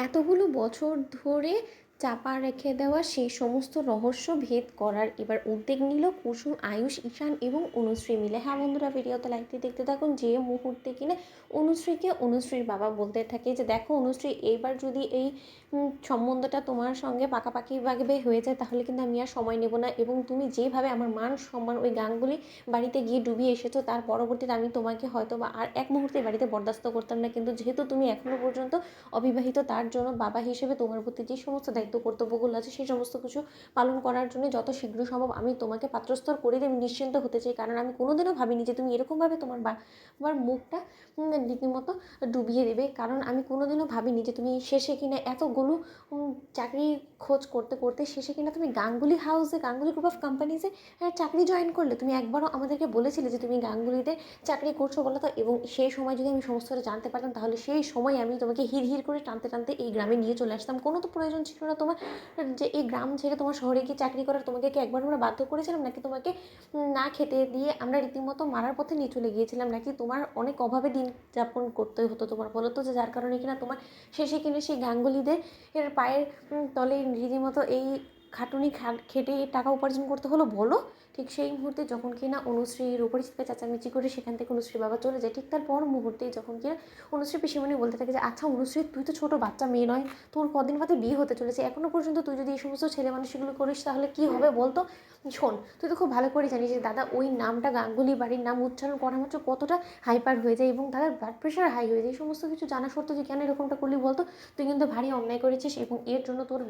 এতগুলো বছর ধরে চাপা রেখে দেওয়া সেই সমস্ত রহস্য ভেদ করার এবার উদ্যোগ নিল কুসুম, আয়ুষ, ঈশান এবং অনুশ্রী মিলে। হ্যাঁ বন্ধুরা, ভিডিওতে লাইক দিয়ে দেখতে থাকুন। যে মুহূর্তে কিনা অনুশ্রীকে অনুশ্রীর বাবা বলতে থাকে যে দেখো অনুশ্রী, এইবার যদি এই সম্বন্ধটা তোমার সঙ্গে পাকাপাকিভাবে হয়ে যায় তাহলে কিন্তু আমি আর সময় নেব না, এবং তুমি যেভাবে আমার মান সম্মান ওই গাঙ্গুলি বাড়িতে গিয়ে ডুবিয়ে এসেছো তার পরবর্তীতে আমি তোমাকে হয়তো বা আর এক মুহূর্তে বাড়িতে বরদাস্ত করতাম না, কিন্তু যেহেতু তুমি এখনও পর্যন্ত অবিবাহিত, তার জন্য বাবা হিসেবে তোমার প্রতি যে সমস্ত দায়িত্ব কর্তব্যগুলো আছে সেই সমস্ত কিছু পালন করার জন্য যত শীঘ্র সম্ভব আমি তোমাকে পাত্রস্থর করে দিয়ে আমি নিশ্চিন্ত হতে চাই। কারণ আমি কোনোদিনও ভাবিনি যে তুমি এরকমভাবে তোমার বাবার মুখটা রীতিমতো ডুবিয়ে দেবে। কারণ আমি কোনোদিনও ভাবিনি যে তুমি শেষে কিনা এতগুলো চাকরির খোঁজ করতে করতে শেষে কিনা তুমি গাঙ্গুলি হাউসে, গাঙ্গুলি গ্রুপ অফ কোম্পানিজে চাকরি জয়েন করলে। তুমি একবারও আমাদেরকে বলেছিলে যে তুমি গাঙ্গুলিতে চাকরি করছো বলো তো, এবং সেই সময় যদি আমি সমস্তটা জানতে পারতাম তাহলে সেই সময় আমি তোমাকে হিড় করে টানতে টানতে এই গ্রামে নিয়ে চলে আসতাম। কোনো তো প্রয়োজন ছিল না তোমার যে এই গ্রাম ছেড়ে তোমার শহরে গিয়ে চাকরি করার। তোমাকে কি একবার আমরা বাধ্য করেছিলাম, নাকি তোমাকে না খেতে দিয়ে আমরা রীতিমতো মারার পথে নিয়ে চলে গিয়েছিলাম, নাকি তোমার অনেক অভাবে দিন যাপন করতে হতো তোমার বলো তো, যে যার কারণে কিনা তোমার শেষে কিনে সেই গাঙ্গুলিদের এর পায়ের তলে রীতিমতো এই খাটুনি খেটে টাকা উপার্জন করতে হলো বলো। ঠিক সেই মুহূর্তে যখন কিনা অনুশ্রীর উপরে চিৎকার চেঁচামেচি করে সেখান থেকে অনুশ্রীর বাবা চলে যায়, ঠিক তার পর মুহূর্তেই যখন কিনা অনুশ্রী পিসিমণি বলতে থাকে যে আচ্ছা অনুশ্রী, তুই তো ছোটো বাচ্চা মেয়ে নয়, তোর কদিন বাদে বিয়ে হতে চলেছে, এখনও পর্যন্ত তুই যদি এই সমস্ত ছেলে মানুষগুলো করিস তাহলে কি হবে বলতো। শোন, তুই তো খুব ভালো করে জানিস যে দাদা ওই নামটা গাঙ্গুলি বাড়ির নাম উচ্চারণ করা মাত্র কতটা হাইপার হয়ে যায় এবং দাদার ব্লাড প্রেশার হাই হয়ে যায়। এই সমস্ত কিছু জানা সত্ত্বেও তুই কেন এরকমটা করলি বলতো। তুই কিন্তু ভারী অন্যায় করেছিস এবং এর জন্য তোর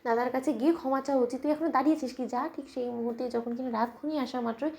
দাদার কাছে গিয়ে ক্ষমা চাওয়া উচিত। তুই এখনো দাঁড়িয়েছিস কি, যা। ঠিক সেই মুহূর্তে যখন কিনা রাত ঘনিয়ে আসা মাত্রই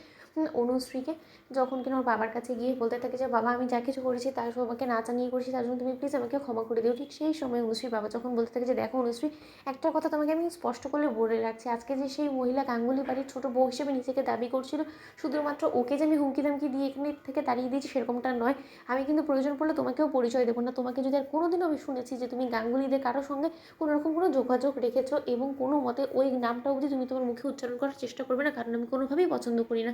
অনুশ্রীকে যখন কিনা ওর বাবার কাছে গিয়ে বলতে থাকে যে বাবা, আমি যা কিছু করেছি তার সবাইকে না জানিয়ে করেছি, তার জন্য তুমি প্লিজ আমাকে ক্ষমা করে দিও। ঠিক সেই সময় অনুশ্রীর বাবা যখন বলতে থাকে যে দেখো অনুশ্রী, একটা কথা তোমাকে আমি স্পষ্ট করে বলে রাখছি, আজকে যে সেই মহিলা গাঙ্গুলি বাড়ির ছোটো বউ হিসেবে নিজেকে দাবি করছিল, শুধুমাত্র ওকে যে আমি হুমকি দামকি দিয়ে এখানে থেকে তাড়িয়ে দিয়েছি সেরকমটা নয়। আমি কিন্তু প্রয়োজন পড়লে তোমাকেও পরিচয় দেবো না। তোমাকে যদি আর কোনোদিনও আমি শুনেছি যে তুমি গাঙ্গুলিদের কারোর সঙ্গে কোনোরকম কোনো যোগাযোগ রেখেছো এবং কোনো মতে ওই নামটা অবধি তুমি তোমার মুখে উচ্চারণ করার চেষ্টা করবে না, কারণ আমি কোনোভাবেই পছন্দ করি না।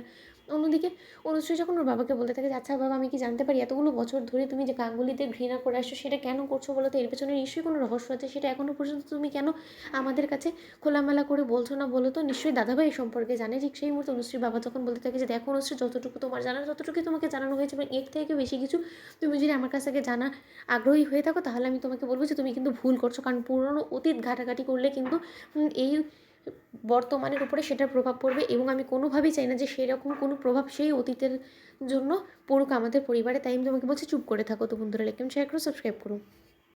অন্যদিকে অনুশ্রী যখন ওর বাবাকে বলতে থাকে যে আচ্ছা বাবা, আমি কি জানতে পারি এতগুলো বছর ধরে তুমি যে গাঙ্গুলিদের ঘৃণা করে আসছো সেটা কেন করছো বলো তো, এর পেছনে নিশ্চয়ই কোনো রহস্য আছে, সেটা এখনও পর্যন্ত তুমি কেন আমাদের কাছে খোলামেলা করে বলছো না বলো তো। নিশ্চয়ই দাদাভাই এই সম্পর্কে জানে। ঠিক সেই মুহূর্তে অনুশ্রীর বাবা যখন বলতে থাকে যে দেখো অনুশ্রী, যতটুকু তোমার জানার ততটুকুই তোমাকে জানানো হয়েছে, এবং এর থেকে বেশি কিছু তুমি যদি আমার কাছ থেকে জানা আগ্রহী হয়ে থাকো তাহলে আমি তোমাকে বলবো যে তুমি কিন্তু ভুল করছো। কারণ পুরনো অতীত ঘাটাঘাটি করলে কিন্তু এই বর্তমানের উপরে সেটার প্রভাব পড়বে, এবং আমি কোনোভাবেই চাই না যে সেরকম কোনো প্রভাব সেই অতীতের জন্য পড়ুক আমাদের পরিবারে। তাই আমি তোমাকে বলছি চুপ করে থাকো। তো বন্ধুরা, লাইক, শেয়ার করো, সাবস্ক্রাইব করো।